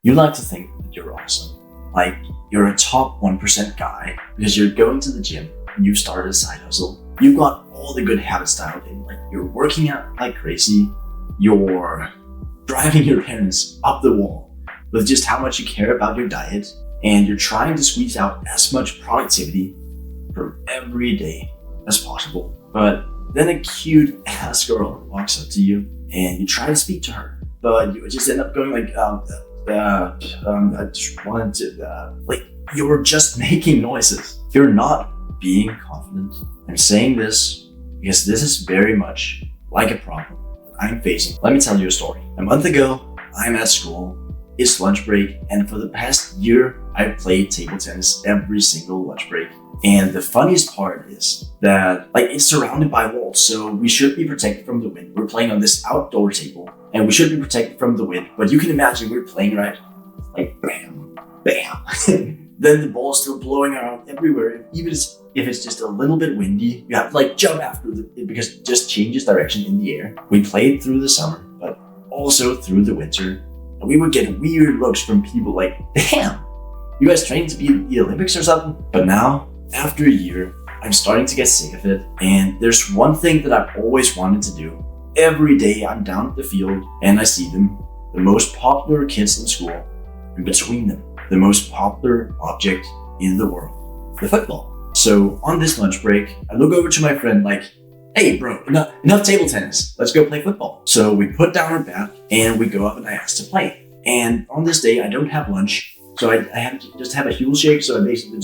You like to think that you're awesome. Like you're a top 1% guy because you're going to the gym and you've started a side hustle. You've got all the good habits dialed in. Like you're working out like crazy. You're driving your parents up the wall with just how much you care about your diet. And you're trying to squeeze out as much productivity from every day as possible. But then a cute ass girl walks up to you and you try to speak to her, but you just end up going like, I just wanted to, like you're just making noises. You're not being confident. I'm saying this because this is very much like a problem I'm facing. Let me tell you a story. A month ago, I'm at school. It's lunch break, and for the past year, I've played table tennis every single lunch break. And the funniest part is that like it's surrounded by walls, so we should be protected from the wind. We're playing on this outdoor table, and we should be protected from the wind. But you can imagine we're playing right, like bam, bam. Then the ball's still blowing around everywhere. Even if it's just a little bit windy, you have to like jump after it because it just changes direction in the air. We played through the summer, but also through the winter. And we would get weird looks from people like, damn, you guys training to be in the Olympics or something? But now, after a year, I'm starting to get sick of it. And there's one thing that I've always wanted to do. Every day I'm down at the field and I see them, the most popular kids in school, and between them, the most popular object in the world, the football. So on this lunch break, I look over to my friend like, hey bro, enough table tennis. Let's go play football. So we put down our bat and we go up and I ask to play. And on this day, I don't have lunch. So I have to just have a Huel shake. So I basically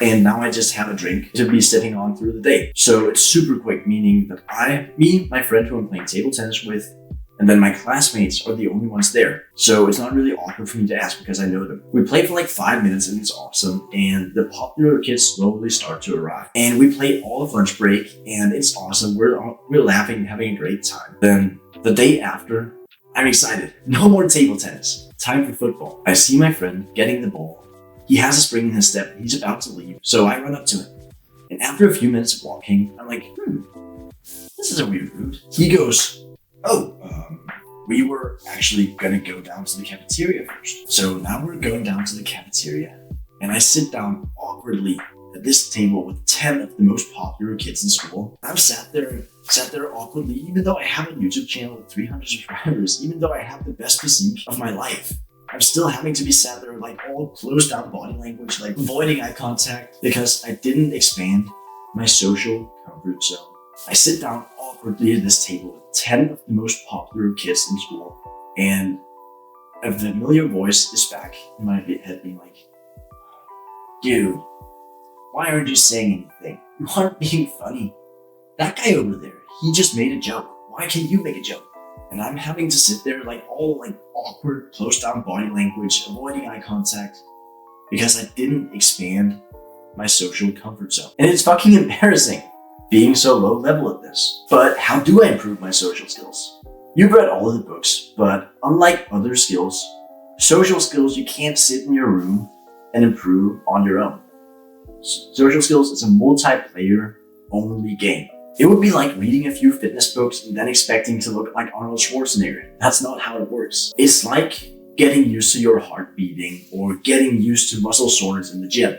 and now I just have a drink to be sitting on through the day. So it's super quick, meaning that me, my friend who I'm playing table tennis with, and then my classmates are the only ones there. So it's not really awkward for me to ask because I know them. We play for like 5 minutes and it's awesome. And the popular kids slowly start to arrive. And we play all of lunch break and it's awesome. We're laughing, having a great time. Then the day after, I'm excited. No more table tennis. Time for football. I see my friend getting the ball. He has a spring in his step. He's about to leave. So I run up to him. And after a few minutes of walking, I'm like, this is a weird route. He goes, we were actually gonna go down to the cafeteria first. So now we're going down to the cafeteria and I sit down awkwardly at this table with 10 of the most popular kids in school. I'm sat there awkwardly, even though I have a YouTube channel with 300 subscribers, even though I have the best physique of my life. I'm still having to be sat there like all closed down body language, like avoiding eye contact because I didn't expand my social comfort zone. I sit down awkwardly at this table with 10 of the most popular kids in school, and a familiar voice is back in my head being like, dude, why aren't you saying anything? You aren't being funny. That guy over there, he just made a joke. Why can't you make a joke? And I'm having to sit there like all like awkward, closed down body language, avoiding eye contact because I didn't expand my social comfort zone. And it's fucking embarrassing being so low level at this. But how do I improve my social skills? You've read all of the books, but unlike other skills, social skills you can't sit in your room and improve on your own. Social skills is a multiplayer only game. It would be like reading a few fitness books and then expecting to look like Arnold Schwarzenegger. That's not how it works. It's like getting used to your heart beating or getting used to muscle soreness in the gym.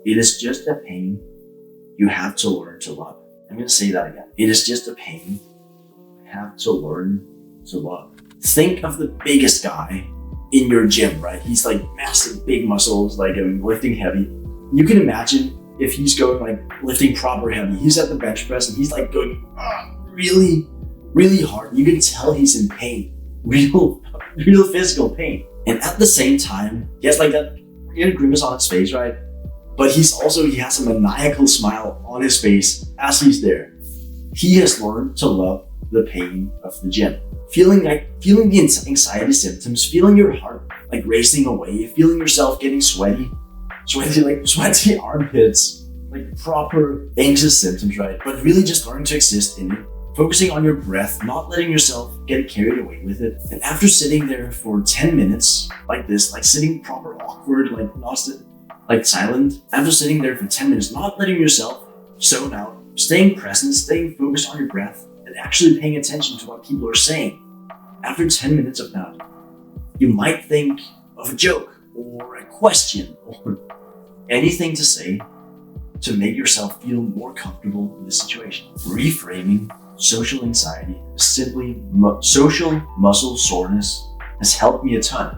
It is just a pain you have to learn to love. I'm going to say that again. It is just a pain you have to learn to love. Think of the biggest guy in your gym, right? He's like massive, big muscles, like lifting heavy. You can imagine if he's going like lifting proper heavy, he's at the bench press and he's like going really, really hard. You can tell he's in pain, real physical pain. And at the same time, he has like that weird grimace on his face, right? But he has a maniacal smile on his face as he's there. He has learned to love the pain of the gym. Feeling the anxiety symptoms, feeling your heart like racing away, feeling yourself getting sweaty armpits, like proper anxious symptoms, right? But really just learning to exist in it, focusing on your breath, not letting yourself get carried away with it. And after sitting there for 10 minutes like this, like sitting proper awkward, like silent, after sitting there for 10 minutes, not letting yourself zone out, staying present, staying focused on your breath, and actually paying attention to what people are saying. After 10 minutes of that, you might think of a joke or a question or anything to say to make yourself feel more comfortable in the situation. Reframing social anxiety is simply social muscle soreness has helped me a ton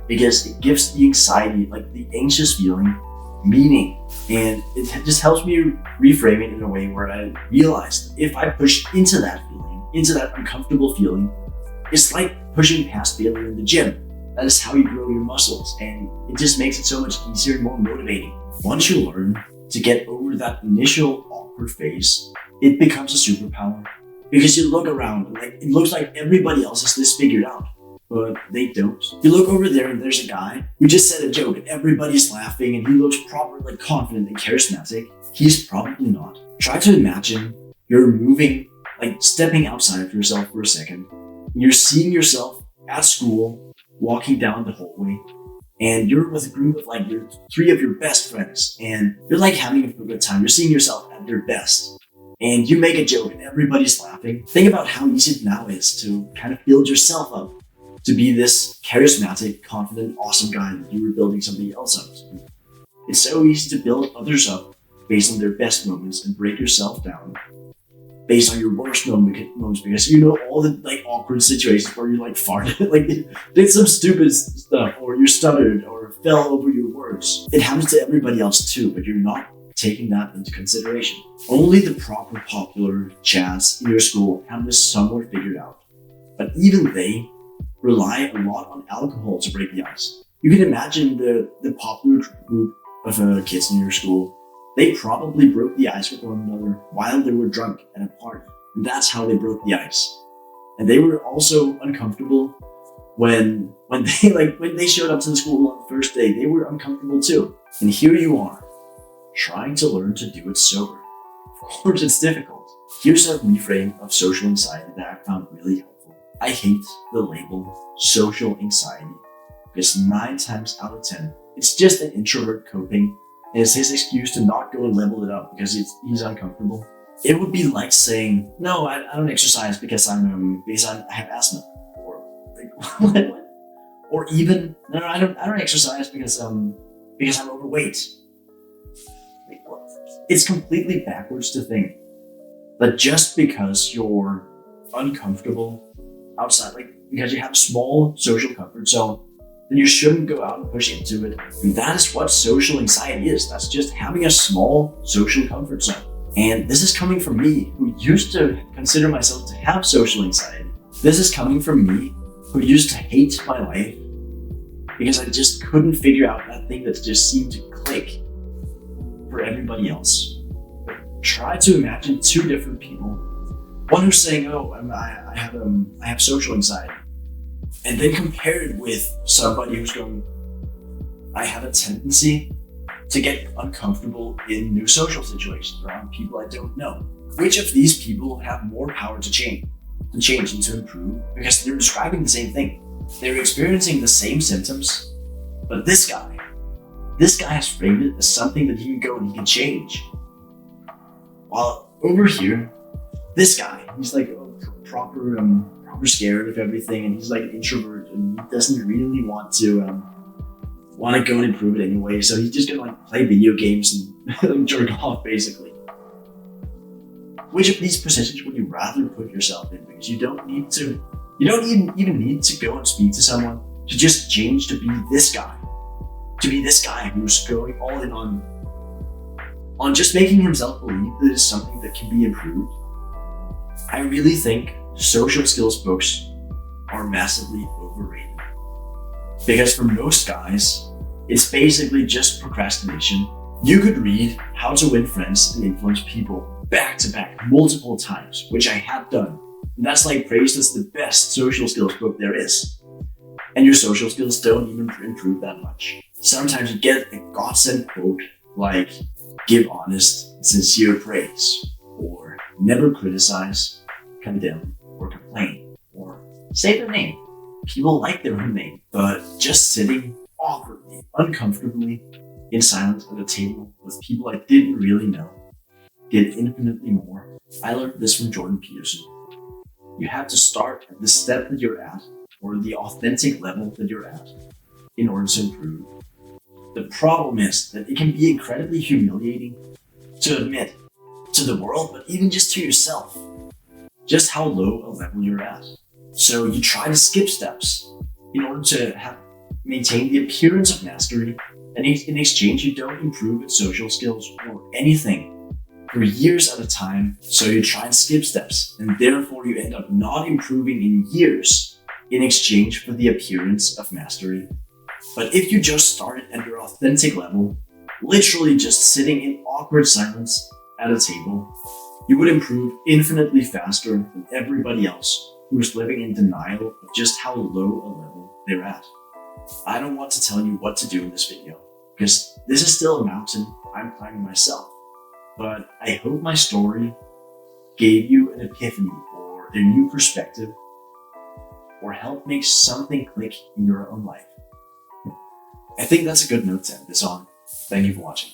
because it gives the anxiety, like the anxious feeling, meaning, and it just helps me reframe it in a way where I realize that if I push into that feeling, into that uncomfortable feeling, it's like pushing past failure in the gym. That is how you grow your muscles, and it just makes it so much easier and more motivating. Once you learn to get over that initial awkward phase, it becomes a superpower because you look around and like it looks like everybody else has this figured out, but they don't. You look over there and there's a guy who just said a joke and everybody's laughing and he looks properly confident and charismatic. He's probably not. Try to imagine you're moving, like stepping outside of yourself for a second. You're seeing yourself at school, walking down the hallway, and you're with a group of like your three of your best friends, and you're like having a good time. You're seeing yourself at your best, and you make a joke and everybody's laughing. Think about how easy it now is to kind of build yourself up to be this charismatic, confident, awesome guy that you were building somebody else up to. It's so easy to build others up based on their best moments and break yourself down based on your worst moments because you know all the like awkward situations where you like farted, like did some stupid stuff, or you stuttered or fell over your words. It happens to everybody else too, but you're not taking that into consideration. Only the proper popular chads in your school have this somewhat figured out. But even they rely a lot on alcohol to break the ice. You can imagine the popular group of kids in your school. They probably broke the ice with one another while they were drunk at a party. And that's how they broke the ice. And they were also uncomfortable when they showed up to the school on the first day. They were uncomfortable too. And here you are, trying to learn to do it sober. Of course, it's difficult. Here's a reframe of social anxiety that I found really helpful. I hate the label social anxiety because 9 times out of 10, it's just an introvert coping. And it's his excuse to not go and level it up because he's uncomfortable. It would be like saying, "No, I don't exercise because I have asthma," or like, what? Or even, "No, I don't exercise because I'm overweight." Like, what? It's completely backwards to think that just because you're uncomfortable outside, like because you have a small social comfort zone, then you shouldn't go out and push into it. And that is what social anxiety is. That's just having a small social comfort zone. And this is coming from me, who used to consider myself to have social anxiety. This is coming from me, who used to hate my life because I just couldn't figure out that thing that just seemed to click for everybody else. But try to imagine 2 different people. One who's saying, "Oh, I have social anxiety," and then compare it with somebody who's going, "I have a tendency to get uncomfortable in new social situations around people I don't know." Which of these people have more power to change and to improve? Because they're describing the same thing. They're experiencing the same symptoms, but this guy has framed it as something that he can go and he can change. While over here, this guy, he's like proper scared of everything, and he's like an introvert, and he doesn't really want to go and improve it anyway. So he's just gonna like play video games and jerk off, basically. Which of these positions would you rather put yourself in? Because you don't even need to go and speak to someone to just change to be this guy, who's going all in on just making himself believe that it's something that can be improved. I really think social skills books are massively overrated. Because for most guys, it's basically just procrastination. You could read How to Win Friends and Influence People back to back multiple times, which I have done. And that's like praised as the best social skills book there is. And your social skills don't even improve that much. Sometimes you get a godsend quote like, "Give honest, sincere praise," or "Never criticize, condemn, or complain," or "Say their name." People like their own name, but just sitting awkwardly, uncomfortably, in silence at a table with people I didn't really know did infinitely more. I learned this from Jordan Peterson. You have to start at the step that you're at, or the authentic level that you're at, in order to improve. The problem is that it can be incredibly humiliating to admit to the world, but even just to yourself, just how low a level you're at. So you try to skip steps in order to maintain the appearance of mastery, and in exchange you don't improve in social skills or anything for years at a time. So you try and skip steps, and therefore you end up not improving in years in exchange for the appearance of mastery. But if you just started at your authentic level, literally just sitting in awkward silence at a table, you would improve infinitely faster than everybody else who's living in denial of just how low a level they're at. I don't want to tell you what to do in this video, because this is still a mountain I'm climbing myself. But I hope my story gave you an epiphany or a new perspective, or help make something click in your own life. I think that's a good note to end this on. Thank you for watching.